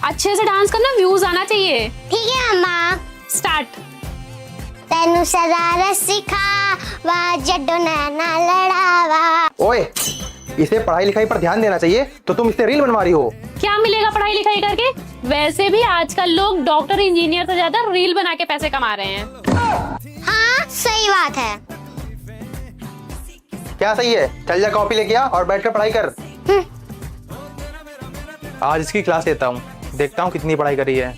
अच्छे से डांस करना, व्यूज आना चाहिए। ठीक है अम्मा। स्टार्ट। तेनू शरारत सिखावा जड्डो नैना लड़ावा। ओए, इसे पढ़ाई लिखाई पर ध्यान देना चाहिए, तो तुम इससे रील बनवा रही हो। क्या मिलेगा पढ़ाई लिखाई करके? वैसे भी आजकल लोग डॉक्टर इंजीनियर से ज्यादा रील बना के पैसे कमा रहे हैं। हाँ सही बात है। क्या सही है? चल जा कॉपी लेके आ और बैठकर पढ़ाई कर। आज इसकी क्लास लेता हूँ, देखता हूँ कितनी पढ़ाई करी है।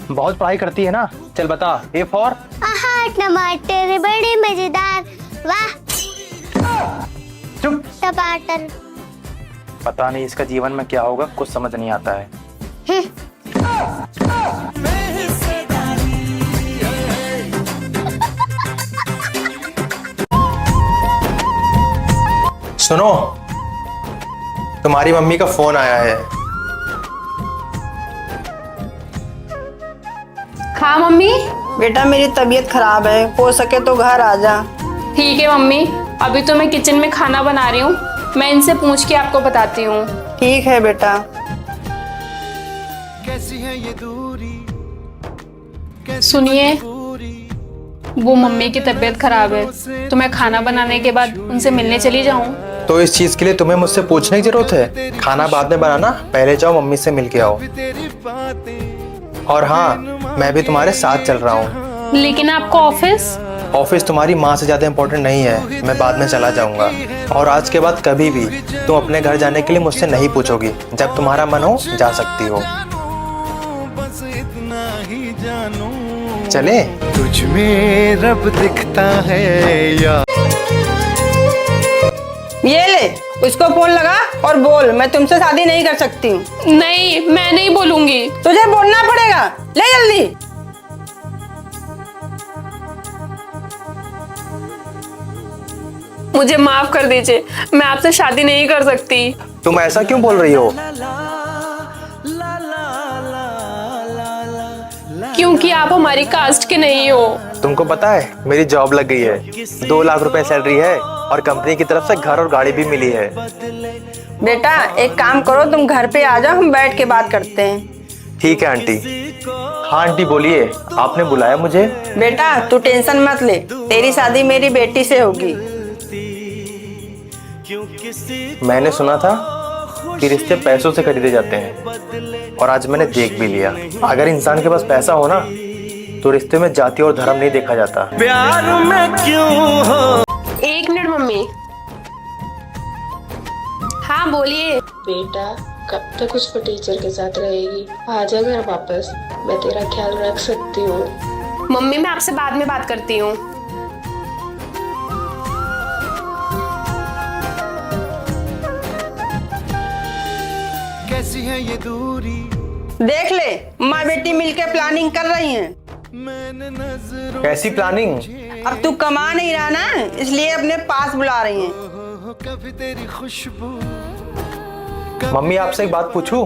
बहुत पढ़ाई करती है ना। चल बता। ए फॉर टमाटर बड़े मजेदार। वाह। चुप। टमाटर। पता नहीं इसका जीवन में क्या होगा, कुछ समझ नहीं आता है। सुनो, तुम्हारी मम्मी का फोन आया है। हाँ मम्मी। बेटा मेरी तबीयत खराब है, हो सके तो घर आ जा। ठीक है मम्मी, अभी तो मैं किचन में खाना बना रही हूँ, मैं इनसे पूछ के आपको बताती हूँ। ठीक है बेटा। सुनिए, वो मम्मी की तबीयत खराब है, तो मैं खाना बनाने के बाद उनसे मिलने चली जाऊँ? तो इस चीज के लिए तुम्हें मुझसे पूछने की जरूरत है? खाना बाद में बनाना, पहले जाओ मम्मी से मिल के आओ। और हाँ, मैं भी तुम्हारे साथ चल रहा हूँ। लेकिन आपको ऑफिस? ऑफिस तुम्हारी माँ से ज्यादा इम्पोर्टेंट नहीं है, मैं बाद में चला जाऊंगा। और आज के बाद कभी भी तुम अपने घर जाने के लिए मुझसे नहीं पूछोगी, जब तुम्हारा मन हो जा सकती हो। चले? तुझ में रब दिखता है या। ये ले, उसको फोन लगा और बोल मैं तुमसे शादी नहीं कर सकती हूँ। नहीं, मैं नहीं बोलूंगी। तुझे बोलना पड़ेगा, ले जल्दी। मुझे माफ कर दीजिए, मैं आपसे शादी नहीं कर सकती। तुम ऐसा क्यों बोल रही हो? क्योंकि आप हमारी कास्ट के नहीं हो। तुमको पता है मेरी जॉब लग गई है, 2 लाख रुपए सैलरी है और कंपनी की तरफ से घर और गाड़ी भी मिली है। बेटा एक काम करो, तुम घर पे आ जाओ, हम बैठ के बात करते हैं। ठीक है आंटी। हाँ आंटी बोलिए, आपने बुलाया मुझे? बेटा तू टेंशन मत ले, तेरी शादी मेरी बेटी से होगी। मैंने सुना था कि रिश्ते पैसों से खरीदे जाते हैं, और आज मैंने देख भी लिया। अगर इंसान के पास पैसा हो ना, तो रिश्ते में जाति और धर्म नहीं देखा जाता। प्यार में क्यों हो। 1 मिनट मम्मी। हाँ बोलिए। बेटा कब तक उसको टीचर के साथ रहेगी? आजा घर वापस, मैं तेरा ख्याल रख सकती हूँ। मम्मी मैं आपसे बाद में बात करती हूँ। कैसी है ये दूरी, देख ले, माँ बेटी मिलके प्लानिंग कर रही हैं। मैंने नजरों कैसी प्लानिंग? अब तू कमा नहीं रहा ना, इसलिए अपने पास बुला रही हैं। कभी तेरी खुशबू। मम्मी आपसे एक बात पूछूं?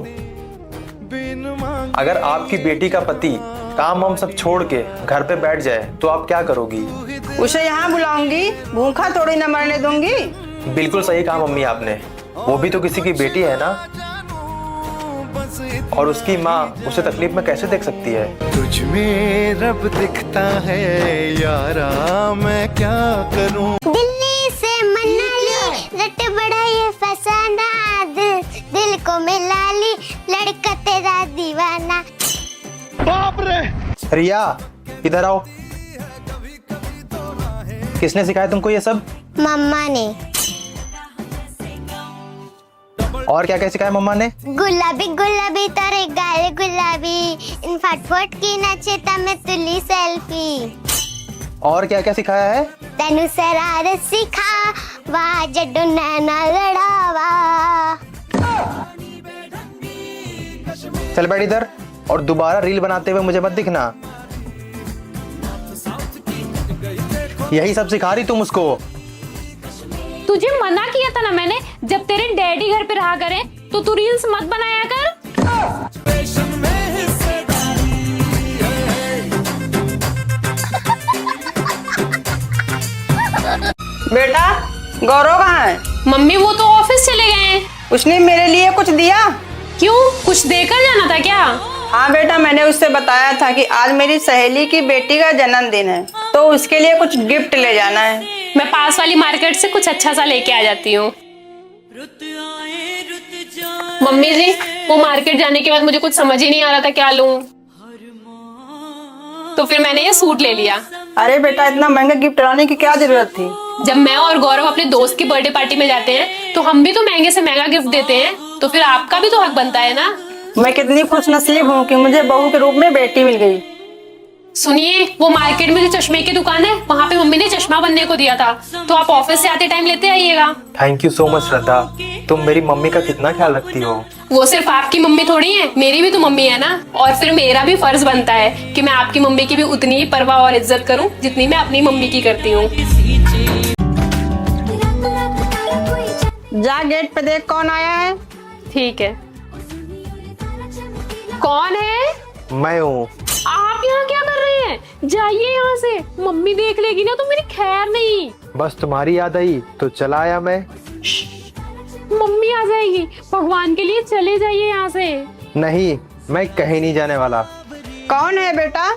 अगर आपकी बेटी का पति काम हम सब छोड़ के घर पे बैठ जाए तो आप क्या करोगी? उसे यहाँ बुलाऊंगी, भूखा थोड़ी न मरने दूंगी। बिल्कुल सही कहा मम्मी आपने, वो भी तो किसी की बेटी है ना, और उसकी माँ उसे तकलीफ में कैसे देख सकती है? तुझ में रब दिखता है यारा, मैं क्या करूं। दिल्ली से मनाली रट बड़ा ये फसाना, दिल को मिला ली लड़का तेरा दीवाना। बाप रे। रिया इधर आओ। किसने सिखाया तुमको ये सब? मम्मा ने। और क्या क्या सिखाया मम्मा ने? गुलाबी गुलाबी तारे गाल गुलाबी, इन फटफट की नचे तमे तुली सेल्फी। और क्या क्या सिखाया है? तेनू शरारत सिखा वा जड्डो नैना लड़ावा। चल बैठ इधर, और दोबारा रील बनाते हुए मुझे मत दिखना। यही सब सिखा रही तुम उसको? तुझे मना किया था ना मैंने, जब तेरे डैडी घर पे रहा करें तो तू रील्स मत बनाया कर। बेटा गौरव कहाँ है? मम्मी वो तो ऑफिस चले गए हैं। उसने मेरे लिए कुछ दिया? क्यों, कुछ देकर जाना था क्या? हाँ बेटा, मैंने उससे बताया था कि आज मेरी सहेली की बेटी का जन्मदिन है, तो उसके लिए कुछ गिफ्ट ले जाना है। मैं पास वाली मार्केट से कुछ अच्छा सा लेके आ जाती हूँ। मम्मी जी, वो मार्केट जाने के बाद मुझे कुछ समझ ही नहीं आ रहा था क्या लूं, तो फिर मैंने ये सूट ले लिया। अरे बेटा, इतना महंगा गिफ्ट लाने की क्या जरूरत थी? जब मैं और गौरव अपने दोस्त की बर्थडे पार्टी में जाते हैं तो हम भी तो महंगे से महंगा गिफ्ट देते हैं, तो फिर आपका भी तो हक बनता है ना। मैं कितनी खुश नसीब हूँ कि मुझे बहू के रूप में बेटी मिल गई। सुनिए, वो मार्केट में जो चश्मे की दुकान है वहाँ पे मम्मी ने चश्मा बनने को दिया था, तो आप ऑफिस से आते टाइम लेते आइएगा। थैंक यू सो मच श्रद्धा, तुम मेरी मम्मी का कितना ख्याल रखती हो। वो सिर्फ आपकी मम्मी थोड़ी है, मेरी भी तो मम्मी है ना। और फिर मेरा भी फर्ज बनता है कि मैं आपकी मम्मी की भी उतनी ही परवाह और इज्जत करूं जितनी मैं अपनी मम्मी की करती हूँ। जा गेट पे देख कौन आया है। ठीक है। कौन है? मैं हूँ। आप यहाँ क्या कर रहे हैं? जाइए यहाँ से, मम्मी देख लेगी ना तो मेरी खैर नहीं। बस तुम्हारी याद आई तो चला आया मैं। मम्मी आ जाएगी, भगवान के लिए चले जाइए यहाँ से। नहीं, मैं कहीं नहीं जाने वाला। कौन है बेटा?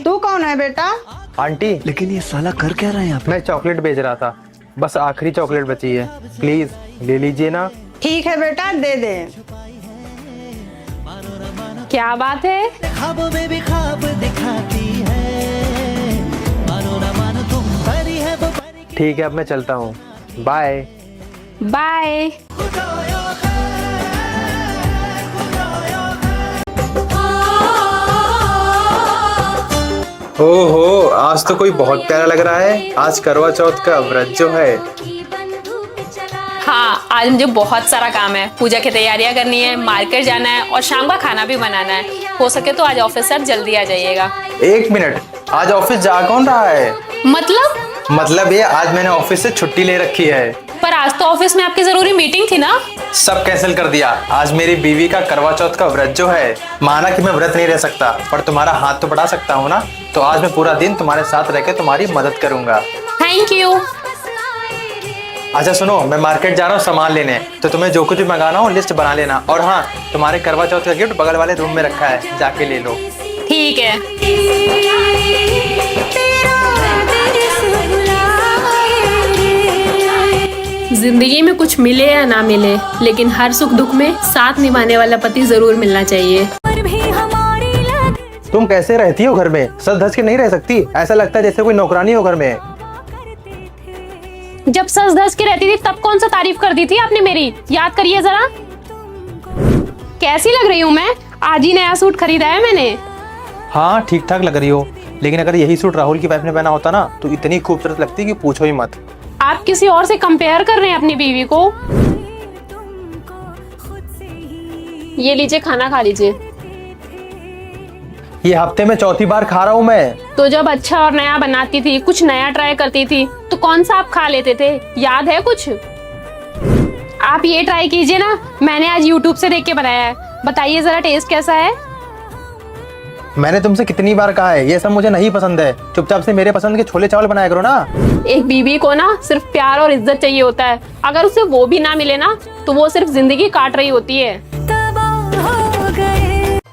तू कौन है बेटा? आंटी, लेकिन ये साला कर क्या रहा है यहाँ पे? मैं चॉकलेट बेच रहा था, बस आखिरी चॉकलेट बची है, प्लीज ले लीजिए ना। ठीक है बेटा, दे दे। क्या बात है? ख्वाबों में भी ख्वाब दिखाती है, मानो ना मानो तुम परी है वो परी की। ठीक है, अब मैं चलता हूँ, बाय। बाय। ओहो, आज तो कोई बहुत प्यारा लग रहा है। आज करवा चौथ का व्रत जो है। हाँ, आज मुझे बहुत सारा काम है। पूजा की तैयारियां करनी है, मार्केट जाना है और शाम का खाना भी बनाना है। हो सके तो आज ऑफिस से आप जल्दी आ जाइएगा। 1 मिनट, आज ऑफिस जा कौन रहा है? मतलब ये आज मैंने ऑफिस से छुट्टी ले रखी है। पर आज तो ऑफिस में आपकी जरूरी मीटिंग थी ना। सब कैंसिल कर दिया। आज मेरी बीवी का करवा चौथ का व्रत जो है। माना कि मैं व्रत नहीं रह सकता, पर तुम्हारा हाथ तो बढ़ा सकता हूँ ना। तो आज मैं पूरा दिन तुम्हारे साथ रह के तुम्हारी मदद करूंगा। Thank you. अच्छा सुनो, मैं मार्केट जा रहा हूँ सामान लेने, तो तुम्हें जो कुछ भी मंगाना हो लिस्ट बना लेना। और हाँ, तुम्हारे करवा चौथ का गिफ्ट बगल वाले रूम में रखा है, जाके ले लो। ठीक है। जिंदगी में कुछ मिले या ना मिले, लेकिन हर सुख दुख में साथ निभाने वाला पति जरूर मिलना चाहिए। तुम कैसे रहती हो घर में? सज धज के नहीं रह सकती? ऐसा लगता है जैसे कोई नौकरानी हो घर में। जब सज धज के रहती थी तब कौन सा तारीफ कर दी थी आपने मेरी? याद करिए जरा। कैसी लग रही हूँ मैं? आज ही नया सूट खरीदा है मैंने। हाँ, ठीक ठाक लग रही हो, लेकिन अगर यही सूट राहुल की वाइफ ने पहना होता ना तो इतनी खूबसूरत लगती कि पूछो ही मत। आप किसी और से कंपेयर कर रहे हैं अपनी बीवी को। ये लीजिए, खाना खा लीजिए। ये हफ्ते में चौथी बार खा रहा हूँ मैं। तो जब अच्छा और नया बनाती थी, कुछ नया ट्राई करती थी, तो कौन सा आप खा लेते थे? याद है कुछ? आप ये ट्राई कीजिए ना, मैंने आज YouTube से देख के बनाया है। बताइए जरा टेस्ट कैसा है? मैंने तुमसे कितनी बार कहा है, ये सब मुझे नहीं पसंद है। चुपचाप से मेरे पसंद के छोले चावल बनाया करो ना। एक बीवी को ना सिर्फ प्यार और इज्जत चाहिए होता है। अगर उसे वो भी ना मिले ना तो वो सिर्फ जिंदगी काट रही होती है।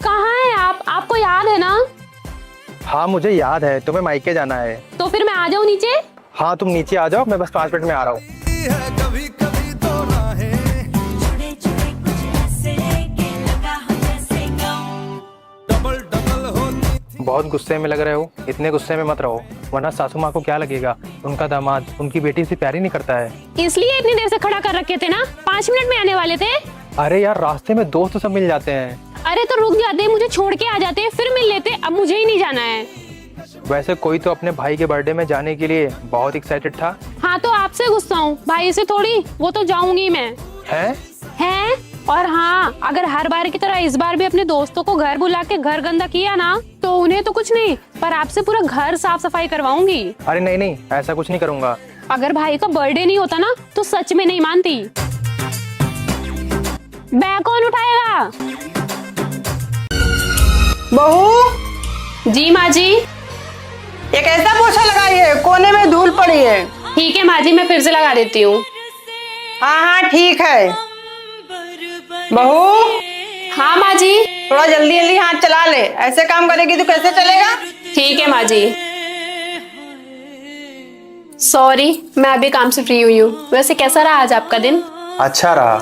कहाँ है आप? आपको याद है ना? हाँ, मुझे याद है, तुम्हें मायके जाना है। तो फिर मैं आ जाऊँ नीचे? हाँ, तुम नीचे आ जाओ, मैं बस 5 मिनट में आ रहा हूँ। बहुत गुस्से में लग रहे हो, इतने गुस्से में मत रहो, वरना सासू माँ को क्या लगेगा। उनका दामाद उनकी बेटी से प्यार ही नहीं करता है। इसलिए इतनी देर से खड़ा कर रखे थे ना? 5 मिनट में आने वाले थे। अरे यार, रास्ते में दोस्त सब मिल जाते हैं। अरे तो रुक जाते, मुझे छोड़ के आ जाते, फिर मिल लेते। अब मुझे ही नहीं जाना है। वैसे कोई तो अपने भाई के बर्थडे में जाने के लिए बहुत एक्साइटेड था। हाँ, तो आपसे गुस्सा हूँ, भाई से थोड़ी। वो तो जाऊंगी मैं। है? और हाँ, अगर हर बार की तरह इस बार भी अपने दोस्तों को घर बुला के घर गंदा किया ना, तो उन्हें तो कुछ नहीं, पर आपसे पूरा घर साफ सफाई करवाऊंगी। अरे नहीं नहीं, ऐसा कुछ नहीं करूंगा। अगर भाई का बर्थडे नहीं होता ना तो सच में नहीं मानती। बैग कौन उठाएगा? बहू, जी माँ जी। ये कैसा पोछा लगाई है, कोने में धूल पड़ी है। ठीक है माँ जी, मैं फिर से लगा देती हूँ। हाँ हाँ ठीक है। बहू हाँ माँ जी। थोड़ा जल्दी जल्दी हाथ चला ले, ऐसे काम करेगी तो कैसे चलेगा। ठीक है माँ जी। सॉरी, मैं अभी काम से फ्री हुई हूँ। वैसे कैसा रहा आज आपका दिन? अच्छा रहा।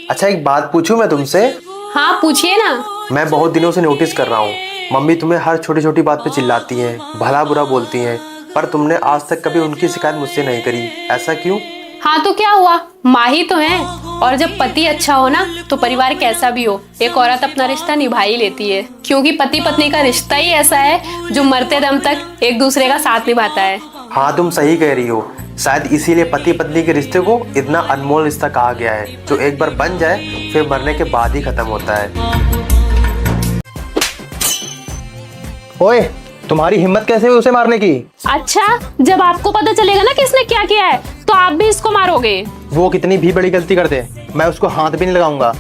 अच्छा एक बात पूछूं मैं तुमसे? हाँ पूछिए ना। मैं बहुत दिनों से नोटिस कर रहा हूँ, मम्मी तुम्हें हर छोटी छोटी बात पे चिल्लाती हैं, भला बुरा बोलती हैं, पर तुमने आज तक कभी उनकी शिकायत मुझसे नहीं करी, ऐसा क्यों? हाँ तो क्या हुआ, माँ ही तो है। और जब पति अच्छा हो ना तो परिवार कैसा भी हो, एक औरत अपना रिश्ता निभा ही लेती है। क्योंकि पति पत्नी का रिश्ता ही ऐसा है जो मरते दम तक एक दूसरे का साथ निभाता है। हाँ तुम सही कह रही हो, शायद इसीलिए पति पत्नी के रिश्ते को इतना अनमोल रिश्ता कहा गया है, जो एक बार बन जाए फिर मरने के बाद ही खत्म होता है। ओए, तुम्हारी हिम्मत कैसे हुई उसे मारने की? अच्छा, जब आपको पता चलेगा ना किसने क्या किया है तो आप भी इसको मारोगे। वो कितनी भी बड़ी गलती कर दे, मैं उसको हाथ भी नहीं लगाऊंगा।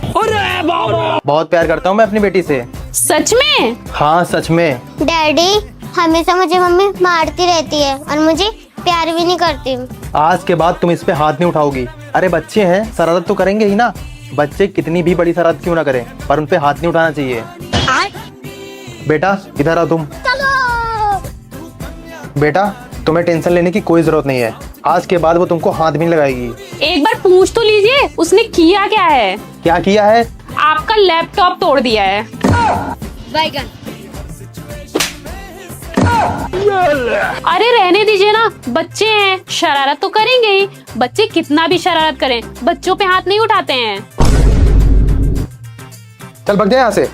बहुत प्यार करता हूँ मैं अपनी बेटी से। सच में? हाँ सच में। डैडी, हमेशा मुझे मम्मी मारती रहती है और मुझे प्यार भी नहीं करती। आज के बाद तुम इस पे हाथ नहीं उठाओगी। अरे बच्चे हैं, शरारत तो करेंगे ही ना। बच्चे कितनी भी बड़ी शरारत क्यों ना करें, पर उन पे हाथ नहीं उठाना चाहिए। बेटा इधर आओ तुम। बेटा तुम्हें टेंशन लेने की कोई जरूरत नहीं है, आज के बाद वो तुमको हाथ भी नहीं लगाएगी। एक बार पूछ तो लीजिए उसने किया क्या है। क्या किया है? आपका लैपटॉप तोड़ दिया है। अरे रहने दीजिए ना, बच्चे हैं, शरारत तो करेंगे ही। बच्चे कितना भी शरारत करें, बच्चों पे हाथ नहीं उठाते हैं। चल भाग जा यहाँ से।